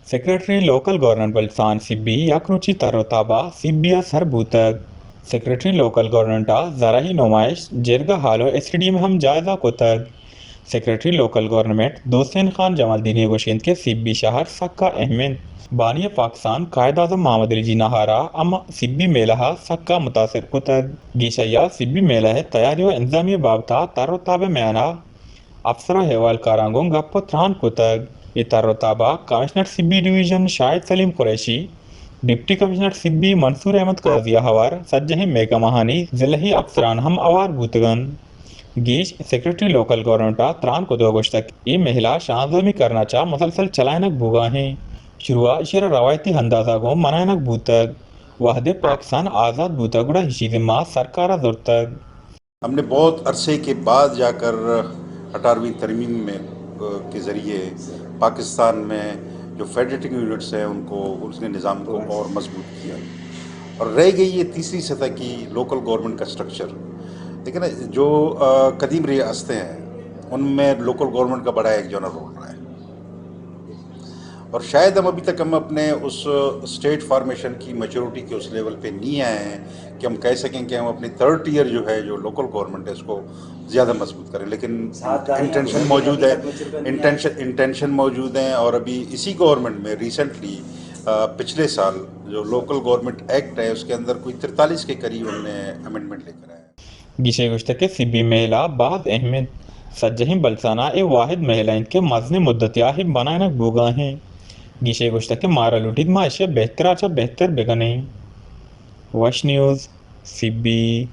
Secretary local government بلسان سبی یکروچی تروتابا سبیا سربوتگ secretary local گورنمنٹا زرعی نمائش جرگہ حالو S D میں ہم جائزہ کتگ سیکریٹری لوکل گورنمنٹ دوسین خان جمال دینی گوشند کے سبی شہر سکا احمد بانی پاکستان قائد اعظم محمد علی جناح ہارا اما سبی میلہ سکا متاثر کتگ گیشیا سبی میلہ تیاری و انضامی بابتا تروتابہ میانا افسرہ حوال کارانگوں گپ تران کتگ یہ تروتابہ کمشنر سبی ڈویژن شاہد سلیم قریشی ڈپٹی کمشنر سبی منصور احمد قاضیہ ہوار سجہ میگا مہانی ضلعی افسران ہم اوار بوتگن گیش سیکریٹری لوکل گورنمنٹا تران کو دو گوشتک یہ مہلا شانزومی کرنا چاہ مسلسل چلائنک بوگا ہیں شروع اشارہ روایتی اندازہ گو منائنک بوتگ وحد پاکستان آزاد بوتگ گڑا ہشی ذمہ سرکارہ زورتگ ہم نے بہت عرصے کے بعد جا کر 18ویں ترمیم میں کے ذریعے پاکستان میں جو فیڈریٹنگ یونٹس ہیں ان کو اس نے نظام کو اور مضبوط کیا اور رہ گئی یہ تیسری سطح کی لوکل گورنمنٹ کا سٹرکچر. دیکھیں نا جو قدیم ریاستیں ہیں ان میں لوکل گورنمنٹ کا بڑا ایک جنرل رول رہا ہے اور شاید ابھی تک ہم اپنے اس اسٹیٹ فارمیشن کی میچورٹی کے اس لیول پہ نہیں آئے ہیں کہ ہم کہہ سکیں کہ ہم اپنی تھرڈ ٹیئر جو ہے جو لوکل گورنمنٹ ہے اس کو زیادہ مضبوط کریں. لیکن انٹینشن موجود ہے انٹینشن موجود ہیں اور ابھی اسی گورنمنٹ میں ریسنٹلی پچھلے سال جو لوکل گورنمنٹ ایکٹ ہے اس کے اندر کوئی 43 کے قریب ہم نے امینڈمنٹ لے کر آئے. گیشے گشتہ کے سبی میلہ بعد احمد سجہم بلسانہ اے واحد میلہ ان کے مزن مدتیا ہی بنائنک بوگا ہیں گیشے گشتہ کے مارا لوٹید معاشیہ بہتر آچا بہتر بگنیں وش نیوز سبی